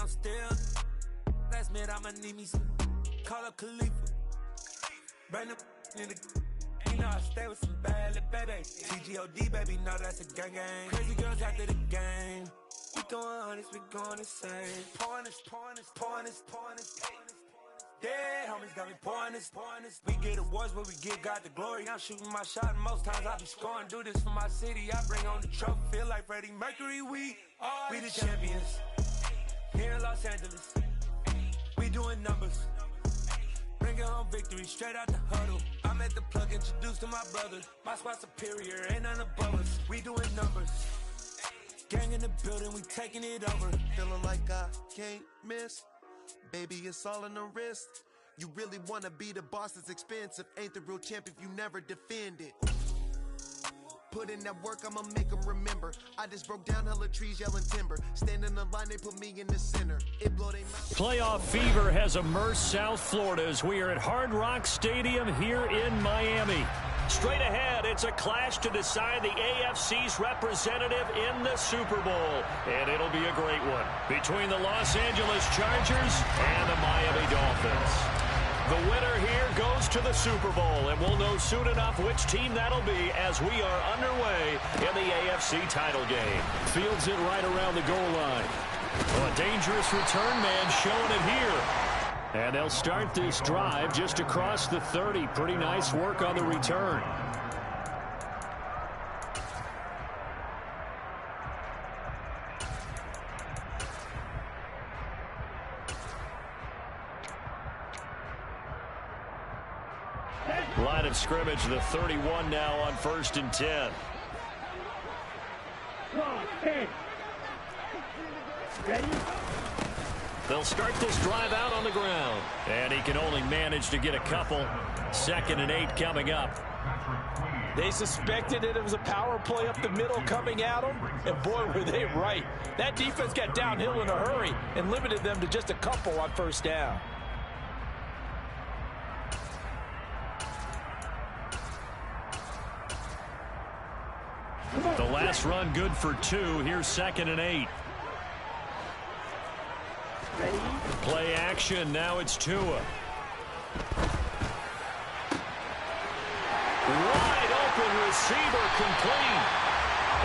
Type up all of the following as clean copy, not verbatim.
I'm still. Last minute, I'ma need me some. Call up Khalifa. Bring them in the. You know I stay with some bad little baby. TGOD, baby, know that's a gang gang. Crazy girls after the game. We throwing hundreds, we going insane. Pouring this. Dead homies got me pouring this. We get awards, but we give God the glory. I'm shooting my shot, and most times I be scoring. Do this for my city, I bring on the trophy. Feel like Freddie Mercury, we the champions. Here in Los Angeles, we doing numbers. Bringing home victory, straight out the huddle. I'm at the plug, introduced to my brother. My spot superior, ain't none above us. We doing numbers. Gang in the building, we taking it over. Feeling like I can't miss. Baby, it's all in the wrist. You really wanna be the boss, it's expensive. Ain't the real champ if you never defend it. Put in that work, I'ma make them remember. I just broke down hella trees, yelling timber. Stand in the line, they put me in the center. It blow they mouth. Playoff fever has immersed South Florida as we are at Hard Rock Stadium here in Miami. Straight ahead, it's a clash to decide the AFC's representative in the Super Bowl. And it'll be a great one between the Los Angeles Chargers and the Miami Dolphins. The winner here goes to the Super Bowl, and we'll know soon enough which team that'll be as we are underway in the AFC title game. Fields it right around the goal line. Oh, a dangerous return man showing it here. And they'll start this drive just across the 30. Pretty nice work on the return. Line of scrimmage, the 31 now on 1st and 10. Ready? They'll start this drive out on the ground. And he can only manage to get a couple. 2nd and 8 coming up. They suspected it was a power play up the middle coming at them, and boy, were they right. That defense got downhill in a hurry and limited them to just a couple on 1st down. The last run good for 2. Here's 2nd and 8. Ready? Play action. Now it's Tua. Wide open receiver complete.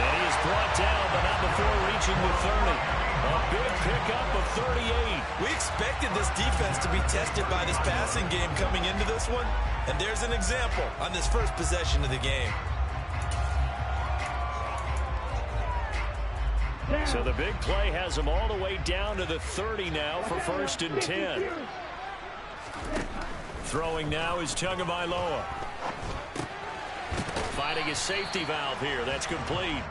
And he is brought down, but not before reaching the 30. A big pickup of 38. We expected this defense to be tested by this passing game coming into this one, and there's an example on this first possession of the game. So the big play has him all the way down to the 30 now for 1st and 10. Throwing now is Ggml. Finding his safety valve here. That's complete.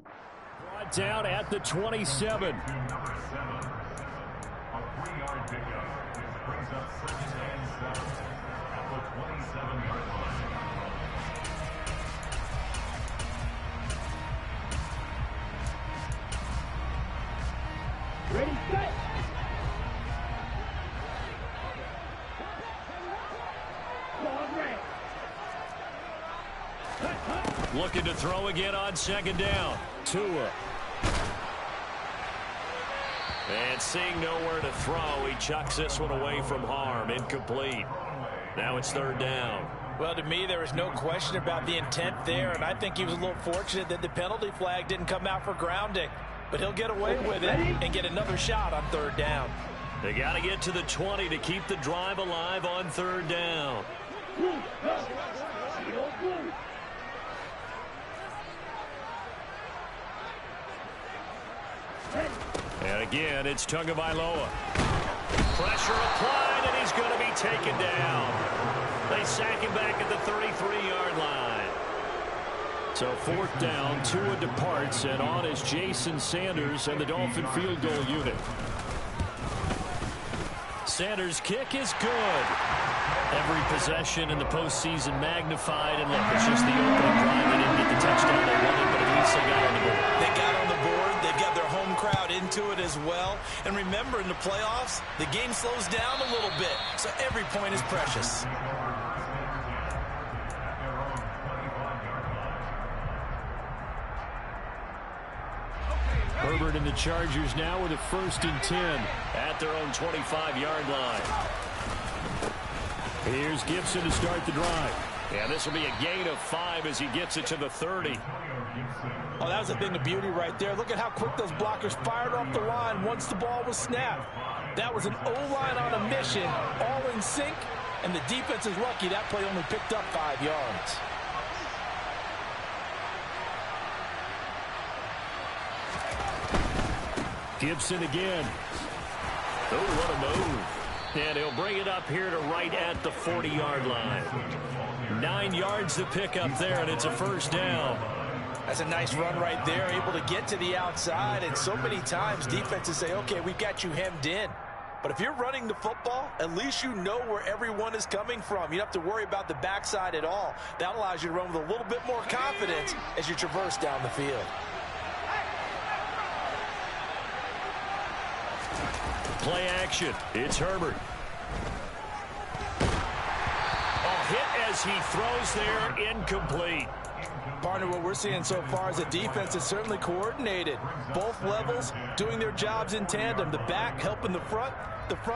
Brought down at the 27. Ready, set. Looking to throw again on 2nd down. Tua. And seeing nowhere to throw, he chucks this one away from harm. Incomplete. Now it's 3rd down. Well, to me, there was no question about the intent there, and I think he was a little fortunate that the penalty flag didn't come out for grounding. But he'll get away with it and get another shot on 3rd down. They got to get to the 20 to keep the drive alive on 3rd down. And again, it's Ggml. Pressure applied, and he's going to be taken down. They sack him back at the 33-yard line. So 4th down, Tua departs, and on is Jason Sanders and the Dolphin field goal unit. Sanders' kick is good. Every possession in the postseason magnified, and look, it's just the opening drive. They didn't get the touchdown they wanted, but at least they got on the board. They got on the board. They've got their home crowd in getting to it as well. And remember, in the playoffs, the game slows down a little bit, so every point is precious. Herbert and the Chargers now with a 1st and 10 at their own 25-yard line. Here's Gibson to start the drive. And this will be a gain of 5 as he gets it to the 30. Oh, that was a thing of beauty right there. Look at how quick those blockers fired off the line once the ball was snapped. That was an O-line on a mission, all in sync, and the defense is lucky that play only picked up 5 yards. Gibson again. Oh, what a move. And he'll bring it up here to right at the 40-yard line. 9 yards to pick up there, and it's a 1st down. That's a nice run right there, able to get to the outside. And so many times defenses say, okay, we've got you hemmed in. But if you're running the football, at least you know where everyone is coming from. You don't have to worry about the backside at all. That allows you to run with a little bit more confidence as you traverse down the field. Play action. It's Herbert. A hit as he throws there, incomplete. Partner, what we're seeing so far is the defense is certainly coordinated. Both levels doing their jobs in tandem. The back helping the front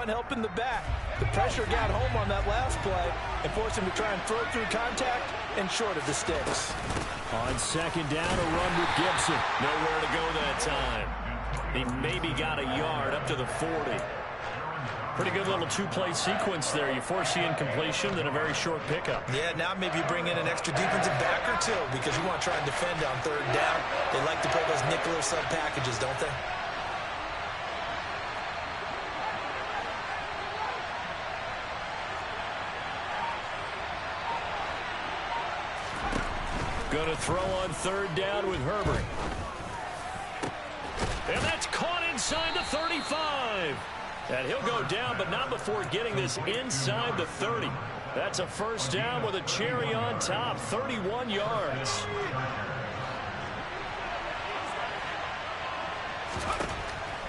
helping the back. The pressure got home on that last play and forced him to try and throw through contact and short of the sticks. On 2nd down, a run with Gibson. Nowhere to go that time. He maybe got a yard up to the 40. Pretty good little 2-play sequence there. You force the incompletion, then a very short pickup. Yeah, now maybe you bring in an extra defensive back or two because you want to try and defend on 3rd down. They like to play those nickel or sub packages, don't they? Going to throw on 3rd down with Herbert. And that's caught inside the 35. And he'll go down, but not before getting this inside the 30. That's a 1st down with a cherry on top, 31 yards.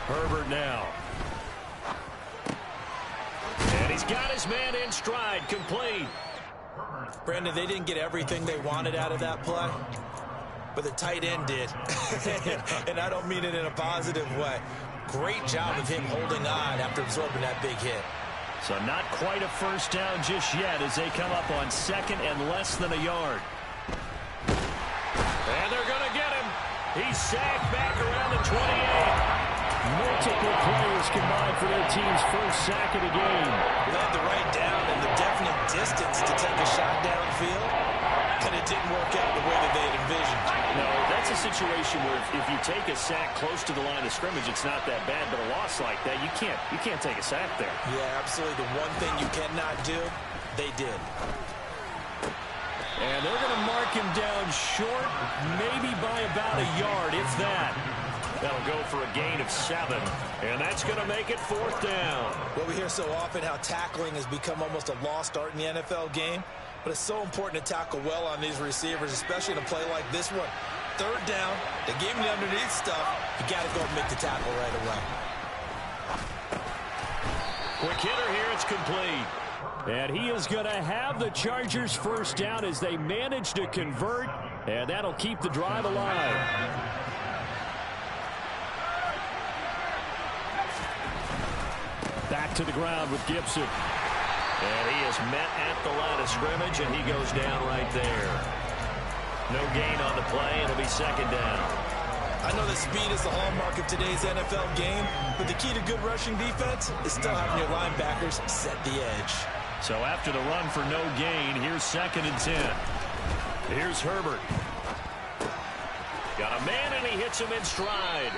Herbert now. And he's got his man in stride, complete. Brandon, they didn't get everything they wanted out of that play, but the tight end did. And I don't mean it in a positive way. Great job of him holding on after absorbing that big hit. So not quite a 1st down just yet as they come up on 2nd and less than a yard. And they're going to get him. He's sacked back around the 28. Multiple players combined for their team's 1st sack of the game. They had the right down and the definite distance to take a shot downfield, but it didn't work out the way that they had envisioned. No, that's a situation where if you take a sack close to the line of scrimmage, it's not that bad, but a loss like that, you can't take a sack there. Yeah, absolutely. The one thing you cannot do, they did. And they're going to mark him down short, maybe by about a yard, if that. That'll go for a gain of 7, and that's going to make it 4th down. Well, we hear so often how tackling has become almost a lost art in the NFL game, but it's so important to tackle well on these receivers, especially in a play like this one. 3rd down, they gave him the underneath stuff. You got to go and make the tackle right away. Quick hitter here, it's complete. And he is going to have the Chargers' 1st down as they manage to convert, and that'll keep the drive alive. Back to the ground with Gibson. And he is met at the line of scrimmage, and he goes down right there. No gain on the play. It'll be 2nd down. I know that speed is the hallmark of today's NFL game, but the key to good rushing defense is still having your linebackers set the edge. So after the run for no gain, here's 2nd and 10. Here's Herbert. Got a man, and he hits him in stride.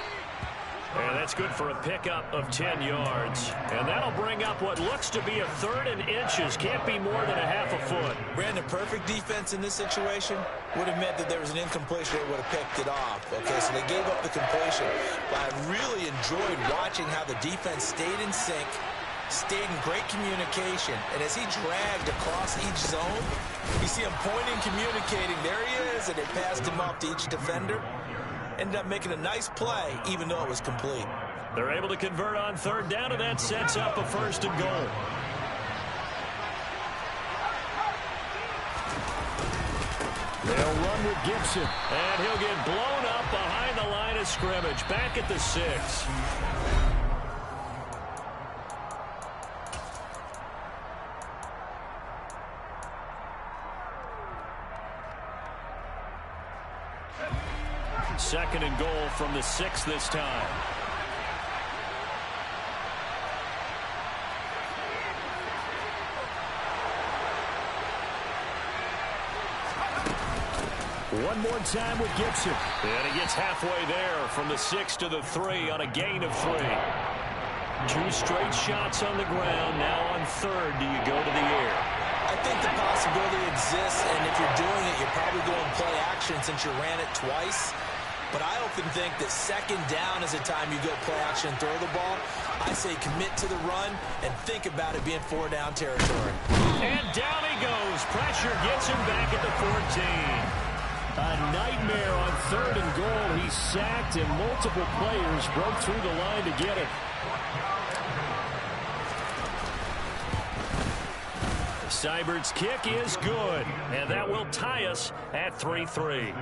And that's good for a pickup of 10 yards. And that'll bring up what looks to be a 3rd and inches. Can't be more than a half a foot. Brandon, perfect defense in this situation would have meant that there was an incompletion that would have picked it off. Okay, so they gave up the completion. But I really enjoyed watching how the defense stayed in sync, stayed in great communication. And as he dragged across each zone, you see him pointing, communicating. There he is, and they passed him off to each defender. Ended up making a nice play, even though it was complete. They're able to convert on third down, and that sets up a first and goal. They'll run with Gibson, and he'll get blown up behind the line of scrimmage, back at the 6. Second and goal from the 6 this time. One more time with Gibson. And he gets halfway there from the 6 to the 3 on a gain of 3. 2 straight shots on the ground. Now on third, do you go to the air? I think the possibility exists, and if you're doing it, you're probably going play action since you ran it twice. But I often think that second down is a time you go play action and throw the ball. I say commit to the run and think about it being 4-down territory. And down he goes. Pressure gets him back at the 14. A nightmare on third and goal. He's sacked, and multiple players broke through the line to get it. Seibert's kick is good, and that will tie us at 3-3.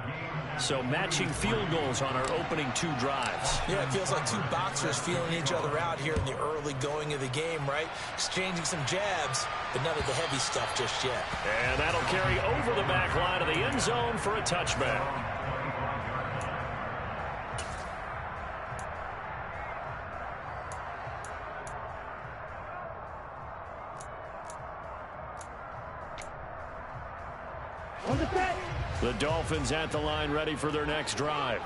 So matching field goals on our opening 2 drives. Yeah, it feels like 2 boxers feeling each other out here in the early going of the game, right? Exchanging some jabs, but none of the heavy stuff just yet. And that'll carry over the back line of the end zone for a touchback. The Dolphins at the line, ready for their next drive.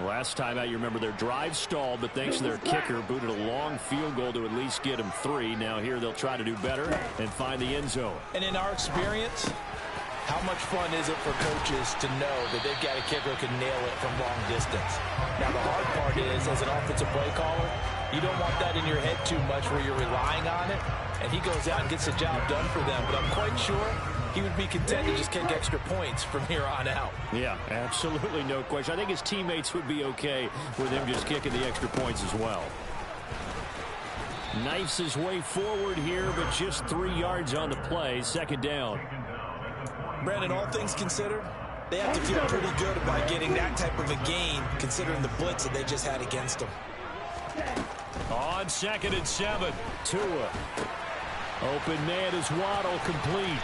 Last time out, you remember their drive stalled, but thanks to their kicker, booted a long field goal to at least get them 3. Now here they'll try to do better and find the end zone. And in our experience, how much fun is it for coaches to know that they've got a kicker who can nail it from long distance? Now the hard part is, as an offensive play caller, you don't want that in your head too much where you're relying on it, and he goes out and gets the job done for them. But I'm quite sure he would be content to just kick extra points from here on out. Yeah, absolutely no question. I think his teammates would be okay with him just kicking the extra points as well. Knifes his way forward here, but just 3 yards on the play. Second down. Brandon, all things considered, they have to feel pretty good about getting that type of a gain, considering the blitz that they just had against them. On 2nd and 7, Tua. Open man is Waddle, complete.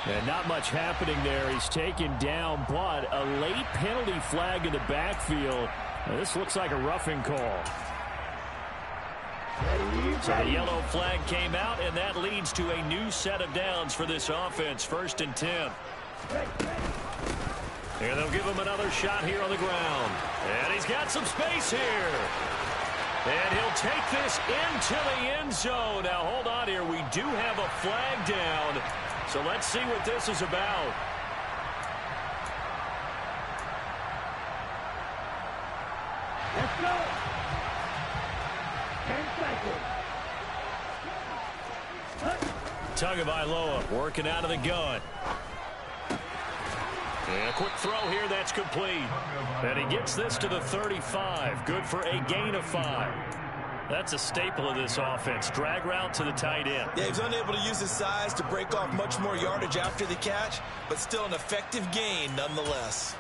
And not much happening there. He's taken down, but a late penalty flag in the backfield. Now, this looks like a roughing call. So the yellow flag came out, and that leads to a new set of downs for this offense. 1st and 10. And they'll give him another shot here on the ground. And he's got some space here. And he'll take this into the end zone. Now, hold on here. We do have a flag down. So let's see what this is about. Let's go. 10 seconds. Tagovailoa working out of the gun. And a quick throw here, that's complete. And he gets this to the 35. Good for a gain of 5. That's a staple of this offense. Drag route to the tight end. Yeah, he's unable to use his size to break off much more yardage after the catch, but still an effective gain nonetheless.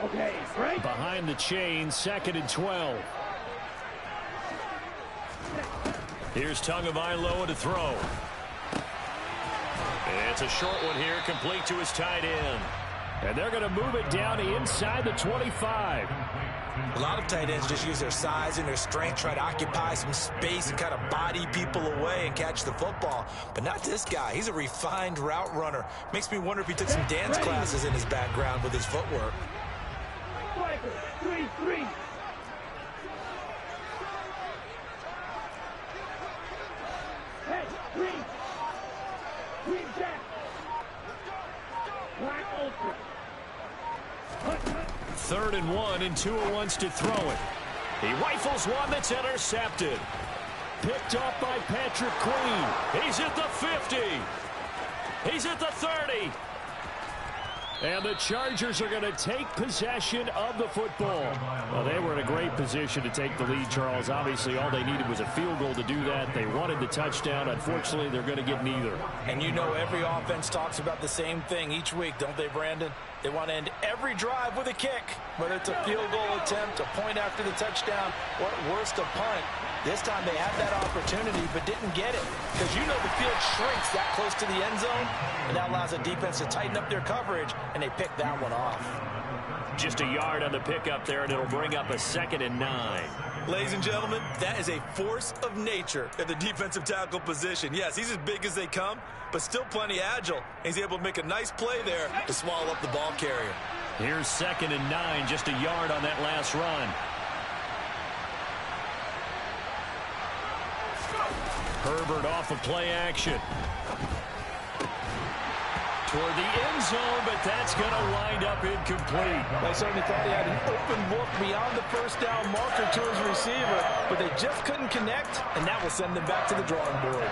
Okay, break. Behind the chain, 2nd and 12. Here's Tagovailoa to throw. It's a short one here, complete to his tight end. And they're going to move it down inside the 25. A lot of tight ends just use their size and their strength, try to occupy some space and kind of body people away and catch the football. But not this guy. He's a refined route runner. Makes me wonder if he took some dance classes in his background with his footwork. 3-3. Hey, green jack. Black ultra. 3rd and 1, and Tua wants to throw it. He rifles one that's intercepted. Picked up by Patrick Queen. He's at the 50. He's at the 30. And the Chargers are going to take possession of the football. Well, they were in a great position to take the lead, Charles. Obviously, all they needed was a field goal to do that. They wanted the touchdown. Unfortunately, they're going to get neither. And you know every offense talks about the same thing each week, don't they, Brandon? They want to end every drive with a kick, whether it's a field goal attempt, a point after the touchdown, or at worst, a punt. This time they had that opportunity but didn't get it because you know the field shrinks that close to the end zone, and that allows the defense to tighten up their coverage, and they pick that one off. Just a yard on the pickup there, and it'll bring up a 2nd and 9. Ladies and gentlemen, that is a force of nature at the defensive tackle position. Yes, he's as big as they come, but still plenty agile. He's able to make a nice play there to swallow up the ball carrier. Here's 2nd and 9, just a yard on that last run. Herbert off of play action. Toward the end zone, but that's going to wind up incomplete. They certainly thought he had an open look beyond the first down marker to his receiver, but they just couldn't connect, and that will send them back to the drawing board.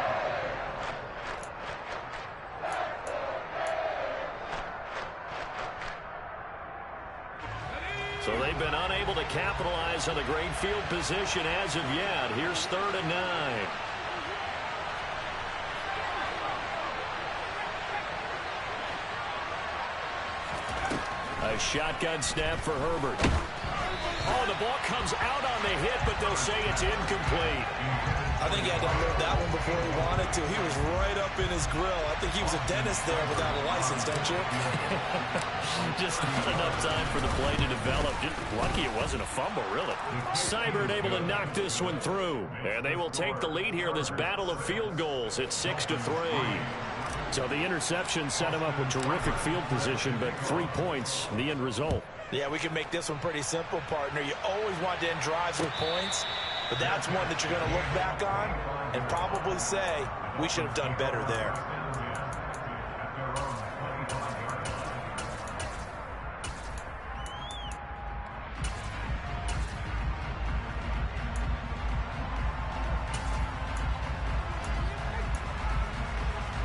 So they've been unable to capitalize on the great field position as of yet. Here's 3rd and 9. A shotgun snap for Herbert. Oh, the ball comes out on the hit, but they'll say it's incomplete. I think he had to unload that one before he wanted to. He was right up in his grill. I think he was a dentist there without a license, don't you? Just not enough time for the play to develop. Just lucky it wasn't a fumble, really. Seibert able to knock this one through. And they will take the lead here in this battle of field goals. It's 6-3. So the interception set him up with terrific field position, but 3 points, the end result. Yeah, we can make this one pretty simple, partner. You always want to end drives with points, but that's one that you're going to look back on and probably say, we should have done better there.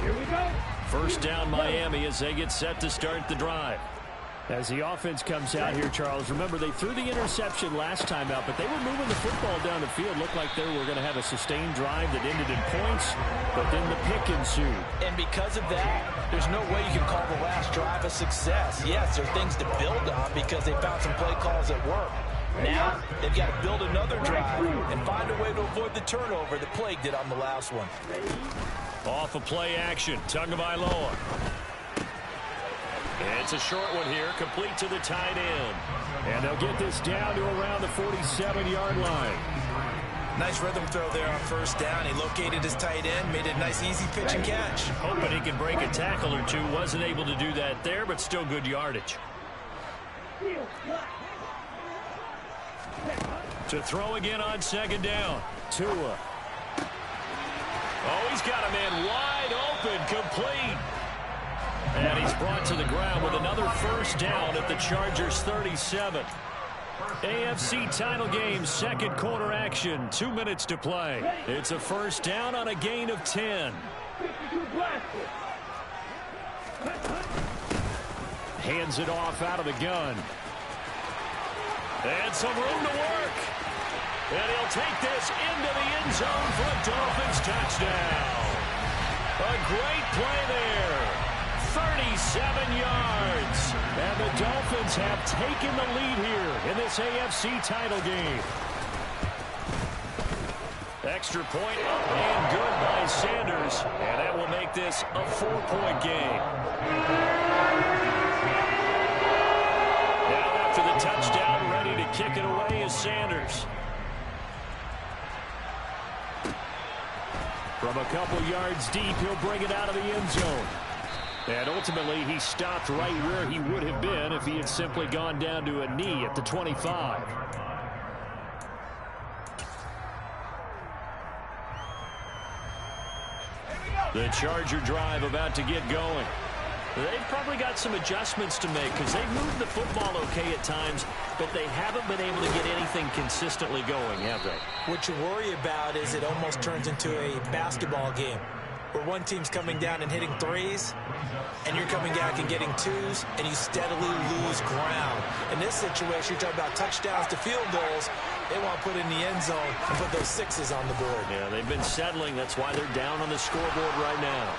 Here we go. First down, Miami, as they get set to start the drive. As the offense comes out here, Charles, remember they threw the interception last time out, but they were moving the football down the field. Looked like they were going to have a sustained drive that ended in points, but then the pick ensued. And because of that, there's no way you can call the last drive a success. Yes, there are things to build on because they found some play calls that work. Now, they've got to build another drive and find a way to avoid the turnover that Plague did on the last one. Off of play action, Tagovailoa. It's a short one here, complete to the tight end. And they'll get this down to around the 47-yard line. Nice rhythm throw there on first down. He located his tight end, made a nice easy pitch and catch. Hoping he can break a tackle or two. Wasn't able to do that there, but still good yardage. To throw again on 2nd down. Tua. Oh, he's got a man wide open, complete. And he's brought to the ground with another first down at the Chargers' 37. AFC title game, 2nd quarter action, 2 minutes to play. It's a first down on a gain of 10. Hands it off out of the gun. And some room to work. And he'll take this into the end zone for a Dolphins touchdown. A great play there. 37 yards. And the Dolphins have taken the lead here in this AFC title game. Extra point up and good by Sanders. And that will make this a 4-point game. Now after the touchdown, ready to kick it away is Sanders. From a couple yards deep, he'll bring it out of the end zone. And ultimately, he stopped right where he would have been if he had simply gone down to a knee at the 25. The Charger drive about to get going. They've probably got some adjustments to make because they've moved the football okay at times, but they haven't been able to get anything consistently going, have they? What you worry about is it almost turns into a basketball game. where one team's coming down and hitting threes, and you're coming back and getting twos, and you steadily lose ground. In this situation, you're talking about touchdowns to field goals. They want to put in the end zone and put those sixes on the board. Yeah, they've been settling. That's why they're down on the scoreboard right now.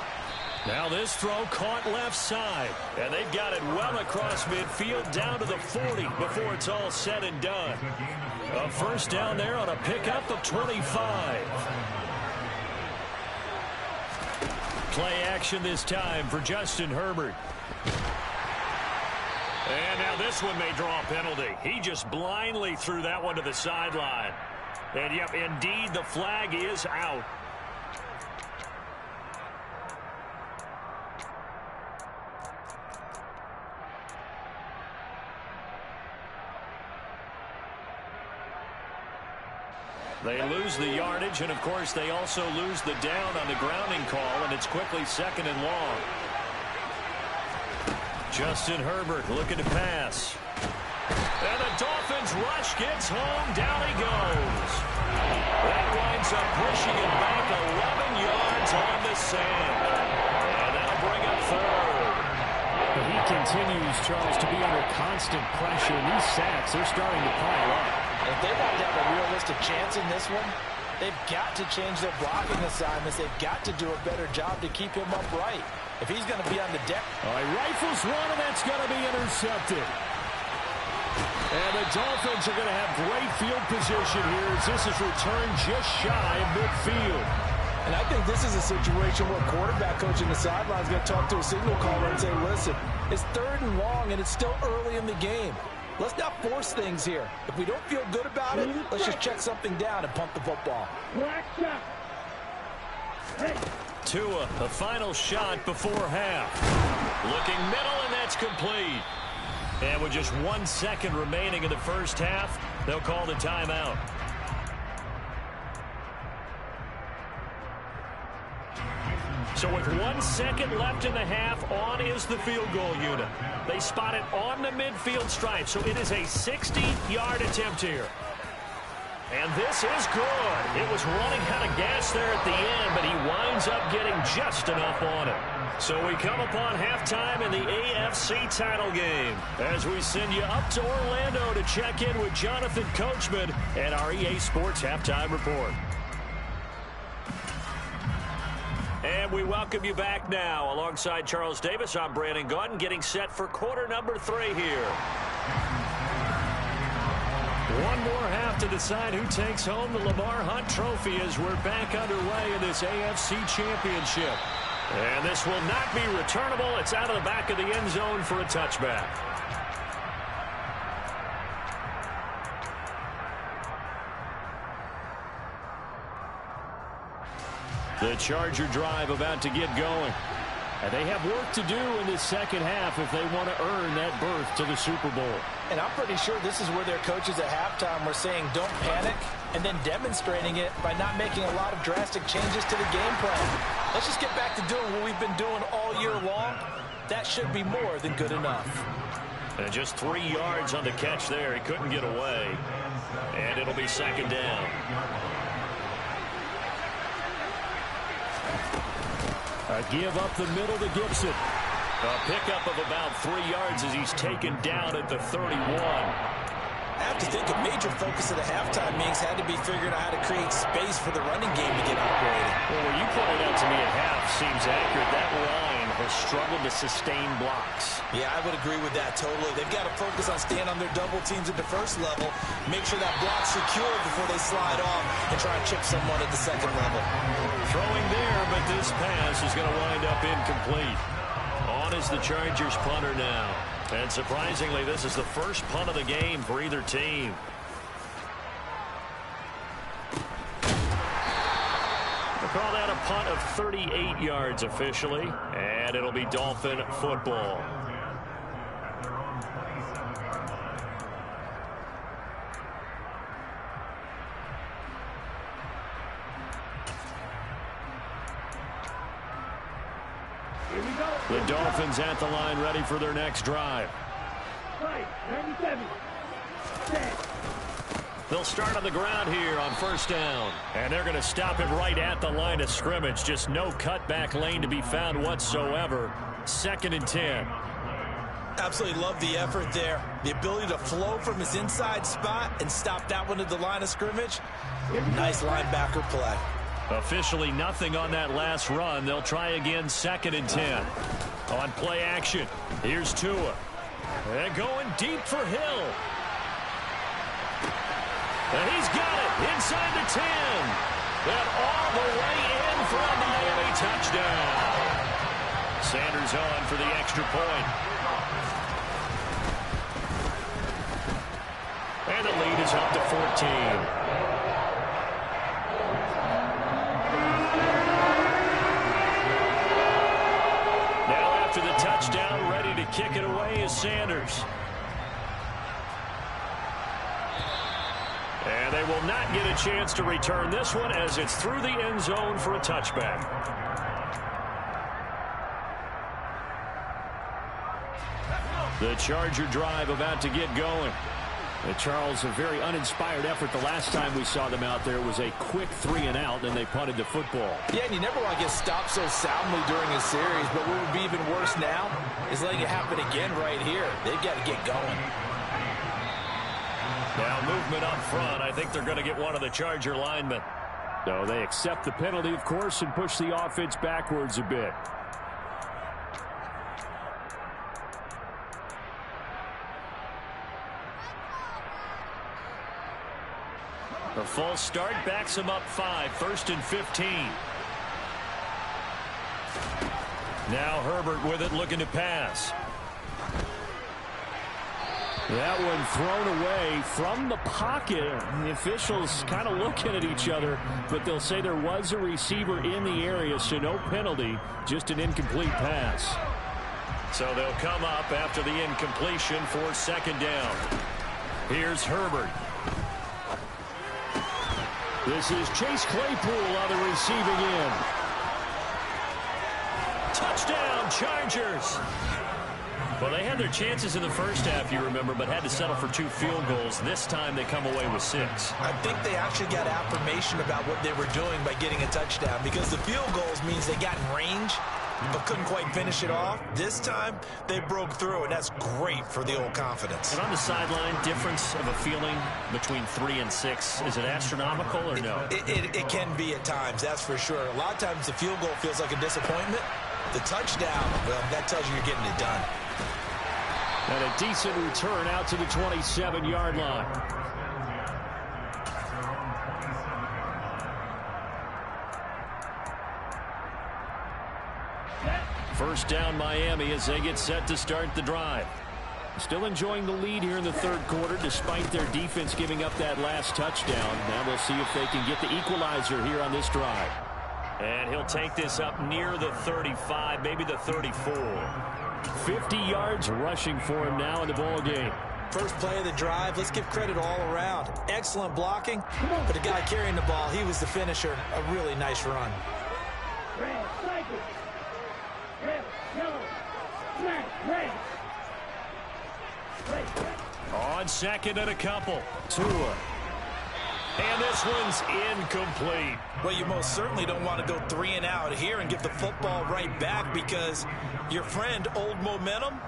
Now this throw caught left side, and they've got it well across midfield down to the 40 before it's all said and done. A first down there on a pickup of 25. Play action this time for Justin Herbert. And now this one may draw a penalty. He just blindly threw that one to the sideline. And, yep, indeed, the flag is out. They lose the yardage, and, of course, they also lose the down on the grounding call, and it's quickly 2nd and long. Justin Herbert looking to pass. And the Dolphins rush gets home. Down he goes. That winds up pushing it back 11 yards on the sand. And that'll bring up 3rd. He continues, Charles, to be under constant pressure. And these sacks, they're starting to pile up. If they want to have a realistic chance in this one, they've got to change their blocking assignments. They've got to do a better job to keep him upright. If he's going to be on the deck. All right, rifles one, and that's going to be intercepted. And the Dolphins are going to have great field position here as this is returned just shy of midfield. And I think this is a situation where quarterback coach in the sideline is going to talk to a signal caller and say, listen, it's 3rd and long, and it's still early in the game. Let's not force things here. If we don't feel good about it, let's just check something down and punt the football. Tua, the final shot before half. Looking middle, and that's complete. And with just 1 second remaining in the first half, they'll call the timeout. So with 1 second left in the half, on is the field goal unit. They spot it on the midfield stripe, so it is a 60-yard attempt here. And this is good. It was running out of gas there at the end, but he winds up getting just enough on it. So we come upon halftime in the AFC title game as we send you up to Orlando to check in with Jonathan Coachman and our EA Sports Halftime Report. And we welcome you back now. Alongside Charles Davis, I'm Brandon Gaudin, getting set for quarter number 3 here. One more half to decide who takes home the Lamar Hunt Trophy as we're back underway in this AFC Championship. And this will not be returnable. It's out of the back of the end zone for a touchback. The Charger drive about to get going. And they have work to do in this second half if they want to earn that berth to the Super Bowl. And I'm pretty sure this is where their coaches at halftime were saying don't panic, and then demonstrating it by not making a lot of drastic changes to the game plan. Let's just get back to doing what we've been doing all year long. That should be more than good enough. And just 3 yards on the catch there. He couldn't get away. And it'll be second down. A give up the middle to Gibson. A pickup of about 3 yards as he's taken down at the 31. I have to think a major focus of the halftime meetings had to be figuring out how to create space for the running game to get operating. Well, what you pointed out to me at half seems accurate. That line has struggled to sustain blocks. Yeah, I would agree with that totally. They've got to focus on staying on their double teams at the first level, make sure that block's secure before they slide off and try and chip someone at the second level. Throwing there, but this pass is going to wind up incomplete. On is the Chargers punter now. And surprisingly, this is the first punt of the game for either team. We'll call that a punt of 38 yards officially, and it'll be Dolphin football. The Dolphins at the line ready for their next drive. They'll start on the ground here on first down. And they're going to stop him right at the line of scrimmage. Just no cutback lane to be found whatsoever. 2nd and 10. Absolutely love the effort there. The ability to flow from his inside spot and stop that one at the line of scrimmage. Nice linebacker play. Officially nothing on that last run. They'll try again 2nd and 10. On play action, here's Tua. And going deep for Hill. And he's got it inside the 10. And all the way in for a Miami touchdown. Sanders on for the extra point. And the lead is up to 14. The touchdown, ready to kick it away is Sanders. And they will not get a chance to return this one as it's through the end zone for a touchback. The Charger drive about to get going. Charles, a very uninspired effort. The last time we saw them out there was a quick 3-and-out, and they punted the football. Yeah, and you never want to get stopped so soundly during a series, but what would be even worse now is letting it happen again right here. They've got to get going. Now movement up front. I think they're going to get one of the Charger linemen. No, they accept the penalty, of course, and push the offense backwards a bit. A false start backs him up 5. 1st and 15. Now Herbert with it, looking to pass. That one thrown away from the pocket. The officials kind of looking at each other, but they'll say there was a receiver in the area, so no penalty, just an incomplete pass. So they'll come up after the incompletion for 2nd down. Here's Herbert. This is Chase Claypool on the receiving end. Touchdown, Chargers. Well, they had their chances in the first half, you remember, but had to settle for 2 field goals. This time they come away with 6. I think they actually got affirmation about what they were doing by getting a touchdown, because the field goals means they got in range but couldn't quite finish it off. This time they broke through, and that's great for the old confidence. And on the sideline, difference of a feeling between 3 and 6, is it astronomical or no? It can be at times, that's for sure. A lot of times the field goal feels like a disappointment. The touchdown, well, that tells you you're getting it done. And a decent return out to the 27-yard line. First down Miami as they get set to start the drive. Still enjoying the lead here in the 3rd quarter despite their defense giving up that last touchdown. Now we'll see if they can get the equalizer here on this drive. And he'll take this up near the 35, maybe the 34. 50 yards rushing for him now in the ball game. First play of the drive, let's give credit all around. Excellent blocking, but the guy carrying the ball, he was the finisher. A really nice run. On 2nd and a couple. Tua. And this one's incomplete. Well, you most certainly don't want to go 3-and-out here and give the football right back, because your friend, Old Momentum,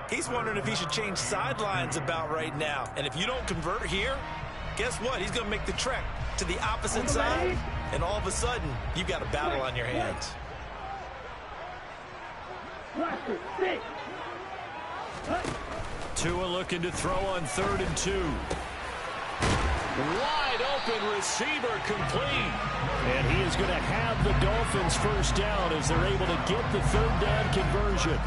he's wondering if he should change sidelines about right now. And if you don't convert here, guess what? He's going to make the trek to the opposite side, and all of a sudden, you've got a battle on your hands. Tua looking to throw on 3rd and 2. Wide open receiver, complete. And he is going to have the Dolphins first down as they're able to get the 3rd down conversion.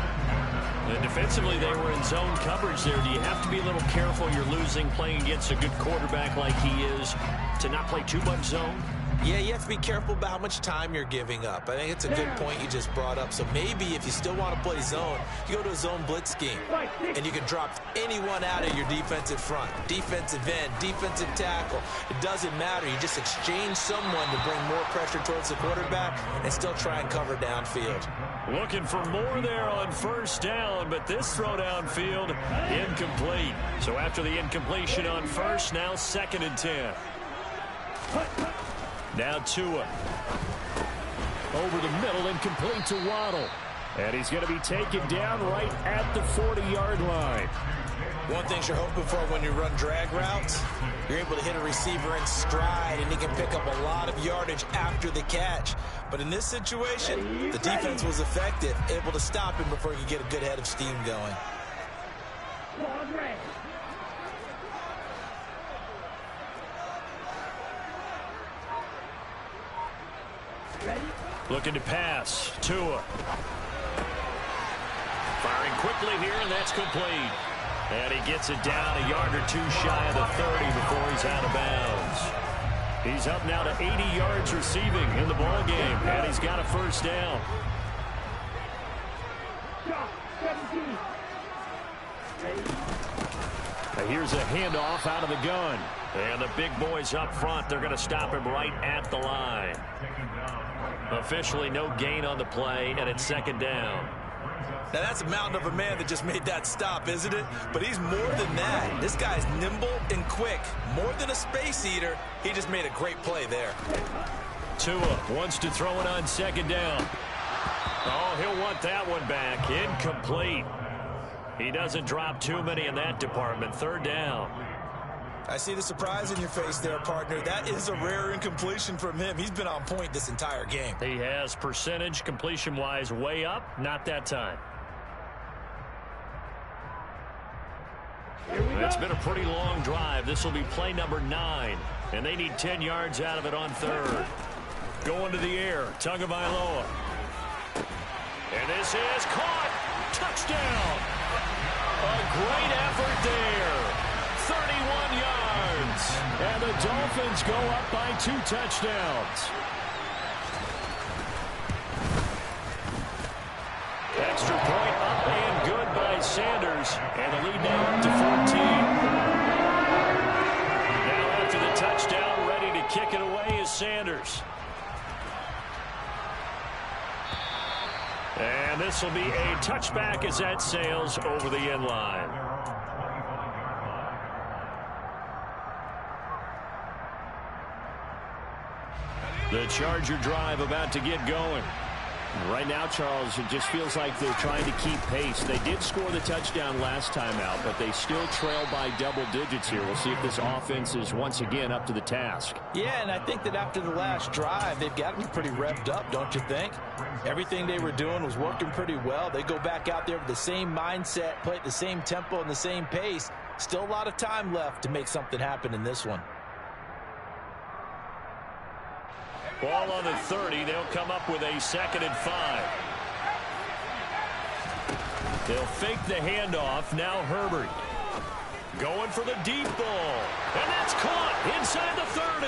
And defensively, they were in zone coverage there. Do you have to be a little careful? You're losing, playing against a good quarterback like he is, to not play too much zone? Yeah, you have to be careful about how much time you're giving up. I think it's a good point you just brought up. So maybe if you still want to play zone, you go to a zone blitz scheme. And you can drop anyone out of your defensive front. Defensive end, defensive tackle. It doesn't matter. You just exchange someone to bring more pressure towards the quarterback and still try and cover downfield. Looking for more there on first down, but this throw downfield incomplete. So after the incompletion on first, now 2nd and 10. Now Tua. Over the middle, incomplete to Waddle. And he's going to be taken down right at the 40-yard line. One thing you're hoping for when you run drag routes, you're able to hit a receiver in stride, and he can pick up a lot of yardage after the catch. But in this situation, the defense was effective, able to stop him before he could get a good head of steam going. Looking to pass. Tua. Firing quickly here, and that's complete. And he gets it down a yard or two shy of the 30 before he's out of bounds. He's up now to 80 yards receiving in the ball game, and he's got a first down. Now here's a handoff out of the gun. And the big boys up front, they're going to stop him right at the line. Officially no gain on the play, and it's 2nd down. Now, that's a mountain of a man that just made that stop, isn't it? But he's more than that. This guy's nimble and quick. More than a space eater, he just made a great play there. Tua wants to throw it on 2nd down. Oh, he'll want that one back. Incomplete. He doesn't drop too many in that department. 3rd down. I see the surprise in your face there, partner. That is a rare incompletion from him. He's been on point this entire game. He has percentage completion-wise way up. Not that time. It's been a pretty long drive. This will be play number 9. And they need 10 yards out of it on 3rd. Going to the air. Tagovailoa. And this is caught. Touchdown. A great effort there. 31 yards. And the Dolphins go up by 2 touchdowns. Extra point up and good by Sanders. And the lead now up to 14. Now after the touchdown, ready to kick it away is Sanders. And this will be a touchback as that sails over the end line. The Charger drive about to get going. Right now, Charles, it just feels like they're trying to keep pace. They did score the touchdown last time out, but they still trail by double digits here. We'll see if this offense is once again up to the task. Yeah, and I think that after the last drive, they've got to be pretty revved up, don't you think? Everything they were doing was working pretty well. They go back out there with the same mindset, play at the same tempo and the same pace. Still a lot of time left to make something happen in this one. Ball on the 30. They'll come up with a 2nd and 5. They'll fake the handoff. Now Herbert. Going for the deep ball. And that's caught inside the 30.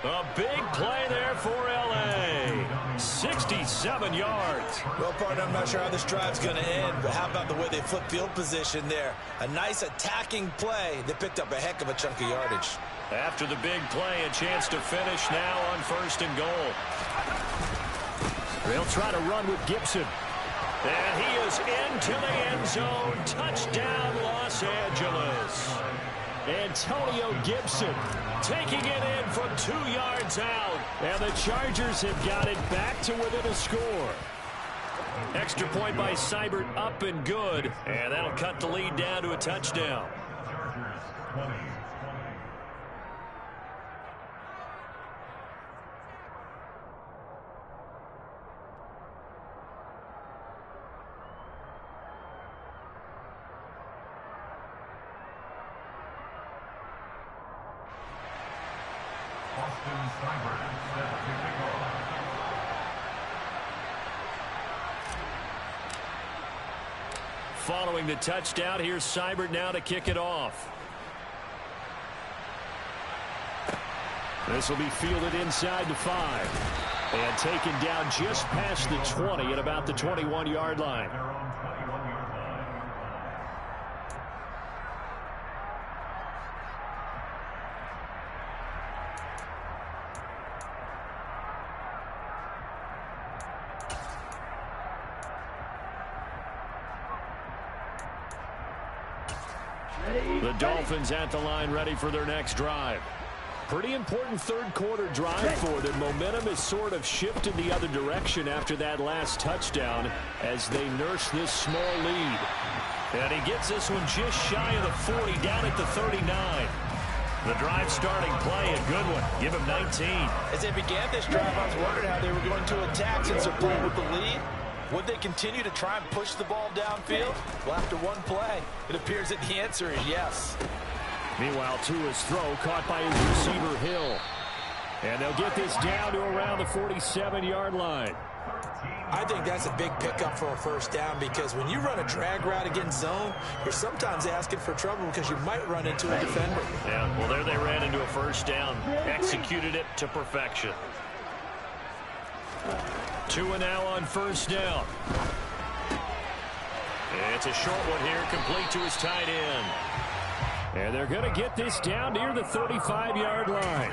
A big play there for L.A. 67 yards. Well, partner, I'm not sure how this drive's going to end, but how about the way they flip field position there? A nice attacking play that picked up a heck of a chunk of yardage. After the big play, a chance to finish now on 1st and goal. They'll try to run with Gibson. And he is into the end zone. Touchdown, Los Angeles. Antonio Gibson taking it in from 2 yards out. And the Chargers have got it back to within a score. Extra point by Seibert, up and good. And that'll cut the lead down to a touchdown. Following the touchdown, here's Seibert now to kick it off. This will be fielded inside the 5. And taken down just past the 20 at about the 21-yard line. The Dolphins at the line, ready for their next drive. Pretty important third-quarter drive for them. Momentum has sort of shifted the other direction after that last touchdown as they nurse this small lead. And he gets this one just shy of the 40, down at the 39. The drive starting play, a good one. Give him 19. As they began this drive, I was wondering how they were going to attack since they're playing with the lead. Would they continue to try and push the ball downfield? Well, after one play, it appears that the answer is yes. Meanwhile, Tua's throw caught by his receiver, Hill. And they'll get this down to around the 47-yard line. I think that's a big pickup for a first down because when you run a drag route against zone, you're sometimes asking for trouble because you might run into a defender. Yeah, well, there they ran into a first down. Executed it to perfection. Tua now on first down. It's a short one here, complete to his tight end. And they're going to get this down near the 35-yard line.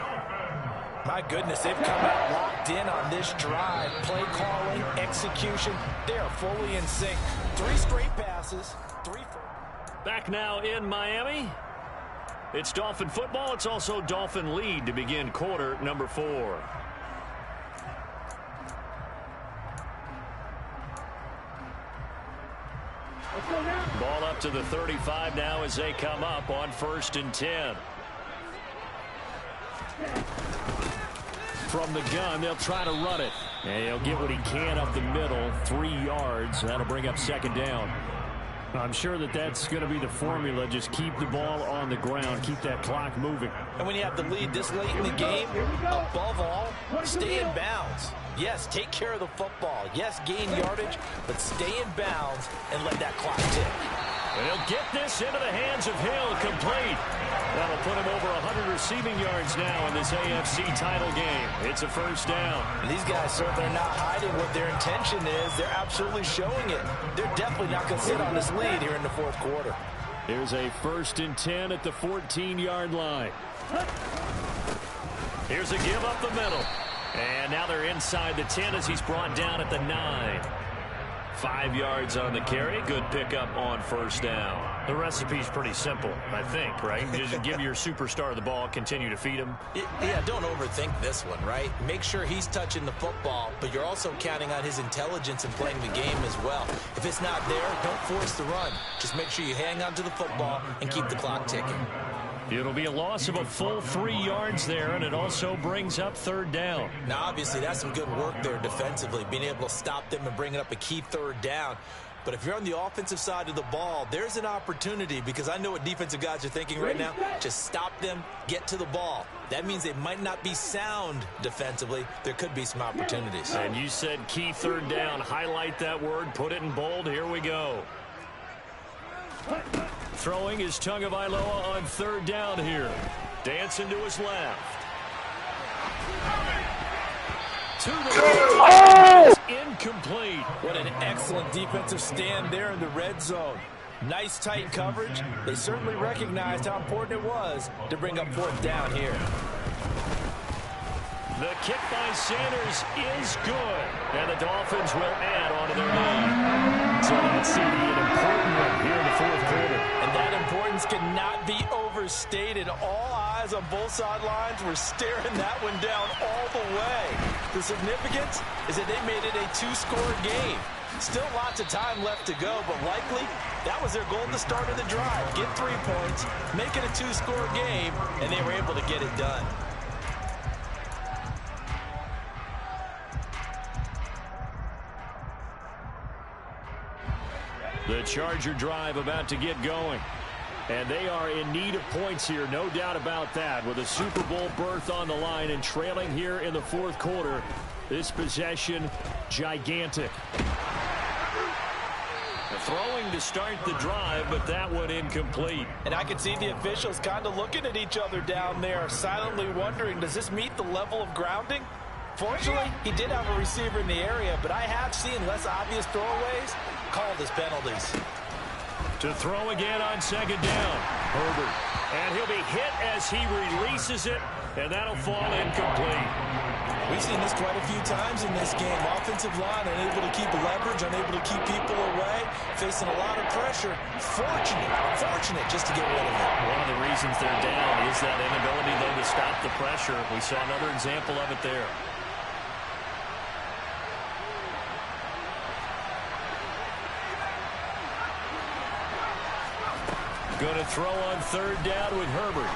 My goodness, they've come out locked in on this drive. Play calling, execution, they are fully in sync. 3 straight passes, 3. Back now in Miami. It's Dolphin football. It's also Dolphin lead to begin quarter number 4. Ball up to the 35 now as they come up on 1st and 10. From the gun, they'll try to run it. And he'll get what he can up the middle, 3 yards. That'll bring up 2nd down. I'm sure that that's going to be the formula. Just keep the ball on the ground. Keep that clock moving. And when you have the lead this late in the game, above all, stay in bounds. Yes, take care of the football. Yes, gain yardage, but stay in bounds and let that clock tick. And he'll get this into the hands of Hill, complete. That'll put him over 100 receiving yards now in this AFC title game. It's a first down. And these guys certainly are not hiding what their intention is. They're absolutely showing it. They're definitely not going to sit on this lead here in the 4th quarter. Here's a 1st and 10 at the 14-yard line. Here's a give up the middle. And now they're inside the 10 as he's brought down at the 9. 5 yards on the carry. Good pickup on first down. The recipe's pretty simple, I think, right? Just give your superstar the ball, continue to feed him. Yeah, don't overthink this one, right? Make sure he's touching the football, but you're also counting on his intelligence in playing the game as well. If it's not there, don't force the run. Just make sure you hang on to the football and keep the clock ticking. It'll be a loss of a full 3 yards there, and it also brings up 3rd down. Now, obviously, that's some good work there defensively, being able to stop them and bringing up a key 3rd down. But if you're on the offensive side of the ball, there's an opportunity because I know what defensive guys are thinking right now. Just stop them, get to the ball. That means they might not be sound defensively. There could be some opportunities. And you said key 3rd down. Highlight that word, put it in bold. Here we go. Throwing is Tagovailoa on 3rd down here. Dancing to his left. To the incomplete. What an excellent defensive stand there in the red zone. Nice tight coverage. They certainly recognized how important it was to bring up 4th down here. The kick by Sanders is good. And the Dolphins will add on to their lead. So that's an important one here in the 4th quarter. And that importance cannot be overstated. All eyes on both sidelines were staring that one down all the way. The significance is that they made it a 2-score game. Still lots of time left to go, but likely that was their goal at the start of the drive. Get 3 points, make it a 2-score game, and they were able to get it done. The Charger drive about to get going. And they are in need of points here, no doubt about that. With a Super Bowl berth on the line and trailing here in the 4th quarter. This possession, gigantic. The throwing to start the drive, but that one incomplete. And I can see the officials kind of looking at each other down there, silently wondering, does this meet the level of grounding? Fortunately, he did have a receiver in the area, but I have seen less obvious throwaways called as penalties. To throw again on second down, Herbert. And he'll be hit as he releases it, and that'll fall incomplete. We've seen this quite a few times in this game. Offensive line unable to keep leverage, unable to keep people away, facing a lot of pressure. Fortunate just to get rid of it. One of the reasons they're down is that inability, though, to stop the pressure. We saw another example of it there. Going to throw on third down with Herbert.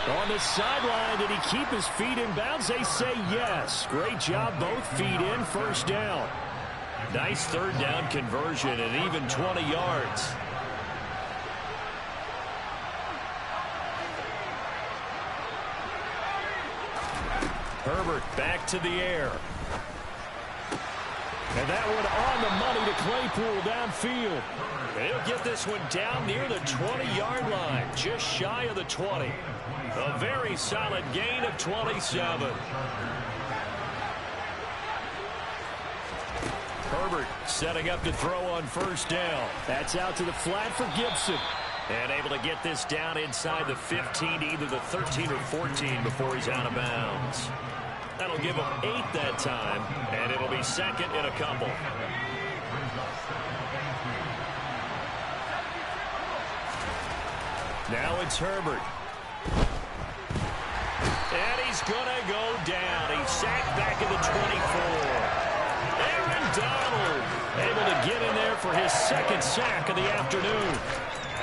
On the sideline, did he keep his feet in bounds? They say yes. Great job, both feet in, first down. Nice third down conversion and even 20 yards. Herbert back to the air. And that one on the money to Claypool downfield. He'll get this one down near the 20-yard line, just shy of the 20. A very solid gain of 27. Herbert setting up to throw on first down. That's out to the flat for Gibson. And able to get this down inside the 15, either the 13 or 14 before he's out of bounds. That'll give him 8 that time, and it'll be second in a couple. Now it's Herbert. And he's going to go down. He's sacked back at the 24. Aaron Donald able to get in there for his second sack of the afternoon.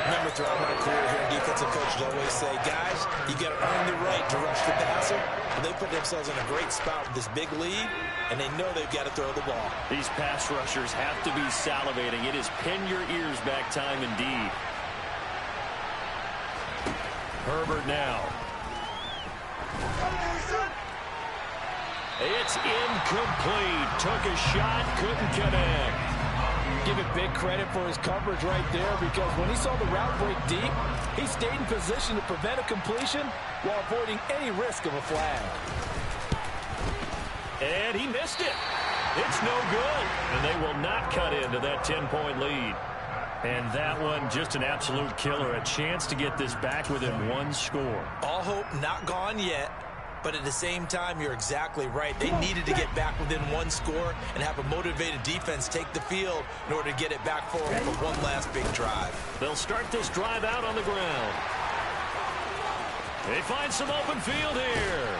Remember, throughout my career here, defensive coaches always say, guys, you got to earn the right to rush the passer. And they put themselves in a great spot with this big lead, and they know they've got to throw the ball. These pass rushers have to be salivating. It is pin your ears back time indeed. Herbert now. It's incomplete. Took a shot, couldn't connect. Give it big credit for his coverage right there, because when he saw the route break deep, he stayed in position to prevent a completion while avoiding any risk of a flag. And he missed it. It's no good. And they will not cut into that 10-point lead. And that one, just an absolute killer. A chance to get this back within one score. All hope not gone yet. But at the same time, you're exactly right. They needed to get back within one score and have a motivated defense take the field in order to get it back for them for one last big drive. They'll start this drive out on the ground. They find some open field here.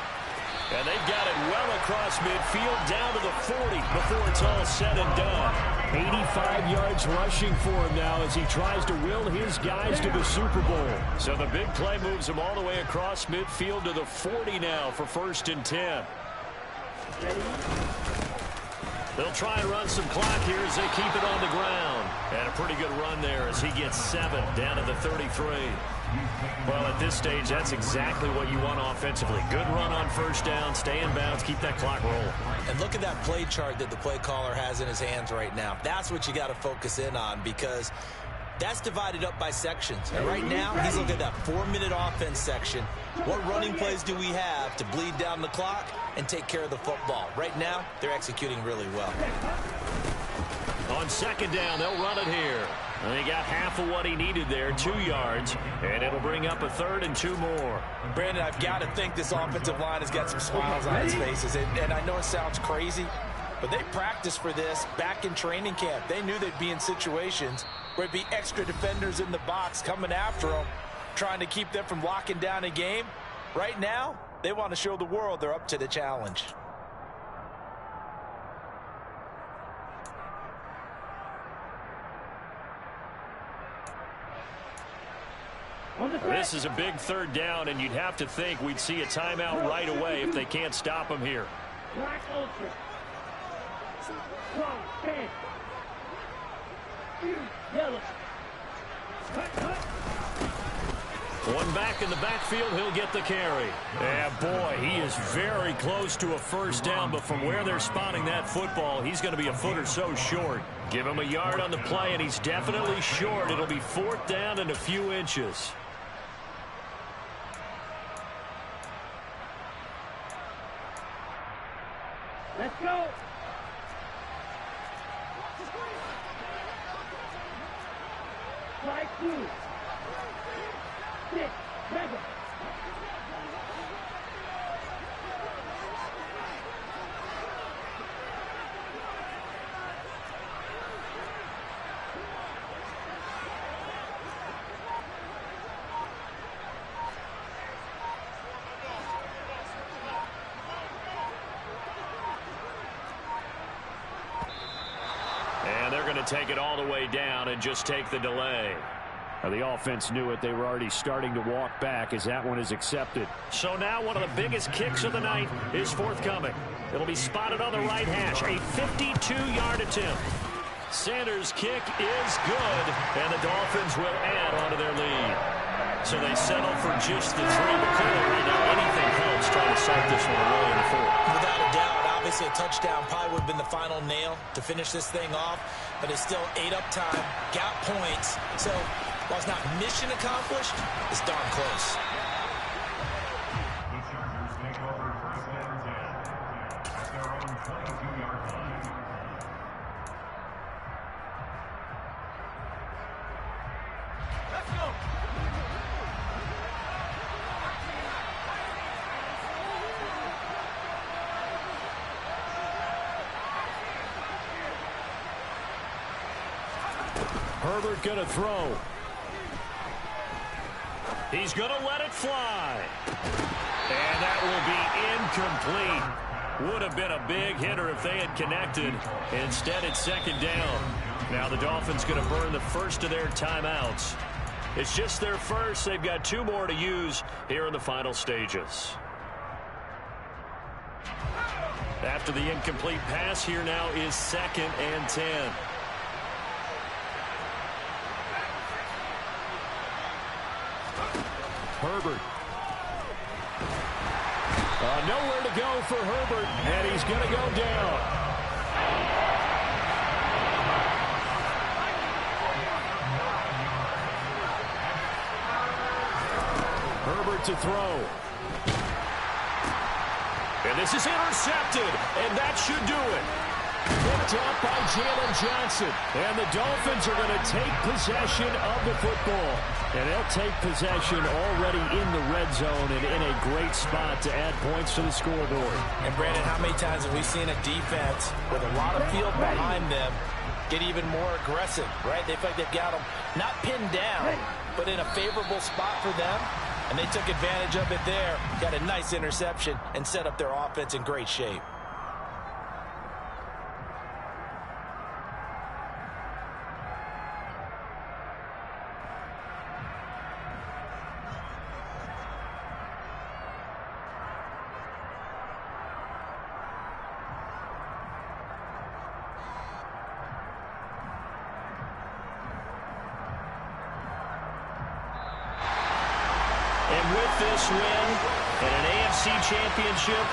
And they've got it well across midfield down to the 40 before it's all said and done. 85 yards rushing for him now as he tries to will his guys to the Super Bowl. So the big play moves him all the way across midfield to the 40 now for 1st and 10. They'll try and run some clock here as they keep it on the ground. And a pretty good run there as he gets 7 down to the 33. Well, at this stage, that's exactly what you want offensively. Good run on first down, stay in bounds, keep that clock rolling. And look at that play chart that the play caller has in his hands right now. That's what you got to focus in on, because that's divided up by sections. And right now, he's looking at that 4-minute offense section. What running plays do we have to bleed down the clock and take care of the football? Right now, they're executing really well. On second down, they'll run it here. And he got half of what he needed there, 2 yards, and it'll bring up a 3rd and 2 more. Brandon, I've got to think this offensive line has got some smiles on its faces. And I know it sounds crazy, but they practiced for this back in training camp. They knew they'd be in situations where it'd be extra defenders in the box coming after them, trying to keep them from locking down a game. Right now, they want to show the world they're up to the challenge. This is a big 3rd down, and you'd have to think we'd see a timeout right away if they can't stop him here. Black Ultra. Strong, red. Yellow. Cut. One back in the backfield, he'll get the carry. Yeah, boy, he is very close to a first down, but from where they're spotting that football, he's going to be a foot or so short. Give him a yard on the play, and he's definitely short. It'll be 4th down and a few inches. Let's go. Strike 2. 6, 7. And they're going to take it all the way down and just take the delay. Now, the offense knew it. They were already starting to walk back as that one is accepted. So now one of the biggest kicks of the night is forthcoming. It'll be spotted on the right hash. A 52-yard attempt. Sanders' kick is good, and the Dolphins will add onto their lead. So they settle for just the 3, but clearly right now anything helps trying to start this one away in the 4th. Without a doubt. Obviously, a touchdown probably would have been the final nail to finish this thing off, but it's still 8 up time, got points. So while it's not mission accomplished, it's darn close. Herbert going to throw. He's going to let it fly. And that will be incomplete. Would have been a big hitter if they had connected. Instead, it's 2nd down. Now the Dolphins going to burn the first of their timeouts. It's just their first. They've got 2 more to use here in the final stages. After the incomplete pass, here now is 2nd and 10. Herbert. Nowhere to go for Herbert, and he's going to go down. Herbert to throw. And this is intercepted, and that should do it. Picked up by Jalen Johnson. And the Dolphins are going to take possession of the football. And they'll take possession already in the red zone and in a great spot to add points to the scoreboard. And, Brandon, how many times have we seen a defense with a lot of field behind them get even more aggressive, right? They feel like they've got them not pinned down, but in a favorable spot for them. And they took advantage of it there, got a nice interception, and set up their offense in great shape. This win and an AFC championship,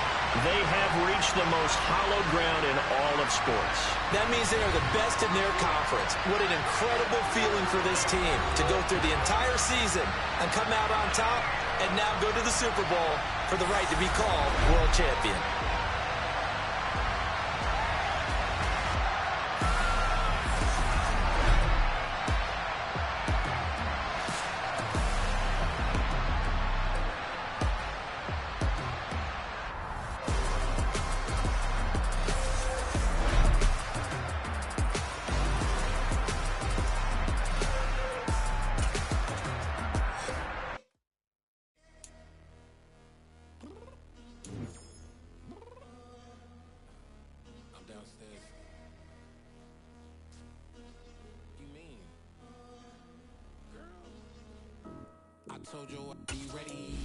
they have reached the most hallowed ground in all of sports. That means they are the best in their conference. What an incredible feeling for this team to go through the entire season and come out on top and now go to the Super Bowl for the right to be called world champion. Told you I'd be ready.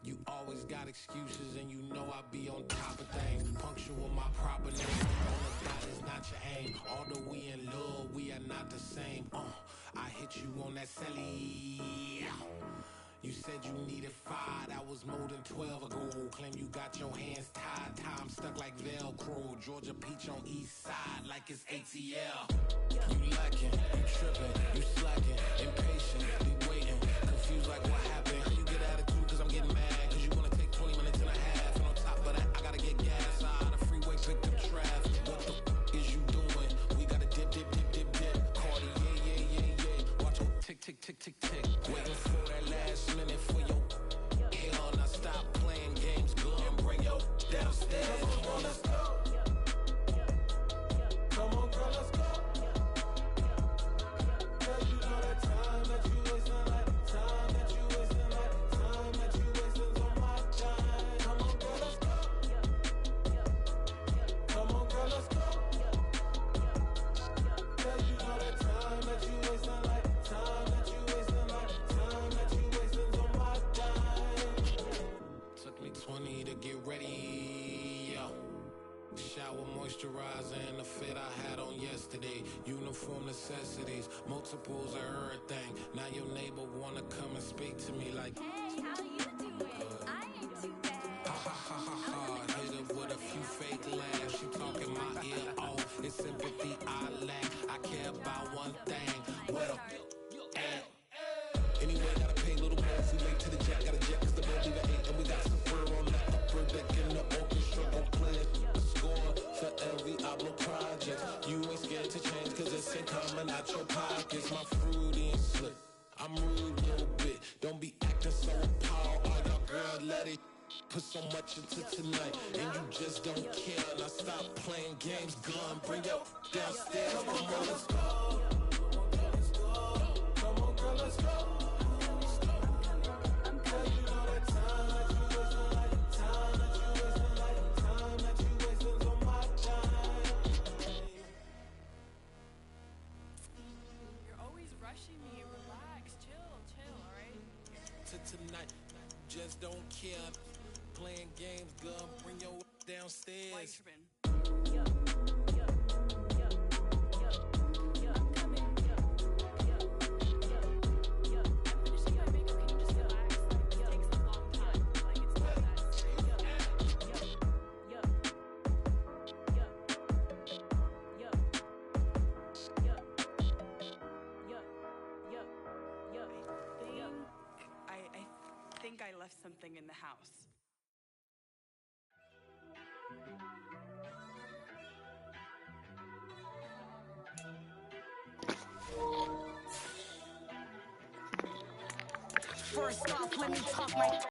You always always got excuses, and you know I be on top of things. Punctual my proper name. On the dot is not your aim. Although we in love, we are not the same. I hit you on that celly. You said you needed 5, that was more than 12 ago. Claim you got your hands tied, time stuck like Velcro. Georgia Peach on east side like it's ATL. You lacking, you tripping, you slacking, impatient, be waiting, confused like what happened. How you get attitude cause I'm getting mad, cause you wanna take 20 minutes and a half. And on top of that, I gotta get gas out of the freeway, pick up traffic. What the f is you doing? We gotta dip, dip, dip, dip, dip. Cardi, yeah. Watch your tick, tick, tick, tick, tick. Waiting for that last minute for your hell. Now stop playing games, go and bring your downstairs. Come on, let's go. Come on, girl, let's go. Cause you know that time that you wasting, like time that you wasting, like time that you wasting's on my time. Come on, girl, let's go. Come on, girl, let's go. Cause you know that time that you wasting, like time that you wasting, like time that you wasting's on my time. Took me 20 to get ready, yo. Shower, moisturizer, and the fit I had on yesterday. Uniform necessities, multiples of everything. Now your neighbor wanna come and speak to me like, Hey, how you doing? I ain't too bad. ha ha ha ha ha. Hit her with a few fake laughs. She talking my ear off. It's sympathy I lack. I care about one thing. Well, anyway, gotta pay a little more if we late to the jet. Got a jet cause the boat leave at 8. And we got some fur on the upper deck in the orchestra. Gon' play a score for every Ggml project. You ain't scared to change cause it's ain't coming out your pockets. My fruity and slick. I'm rude a little bit. Don't be acting so appalled. All y'all girl, let it put so much into tonight. And you just don't care. Now stop playing games, gun. Bring your downstairs. Come on, let's go. Come on, girl, let's go. Cause you know that time that you wasting, like time that you wasting, like time that you wasting's on my time. You're always rushing me. Relax, chill, alright? To tonight, just don't care. Playing games, gun. Bring your downstairs. Why you tripping? I think I left something in the house. First off, let me talk my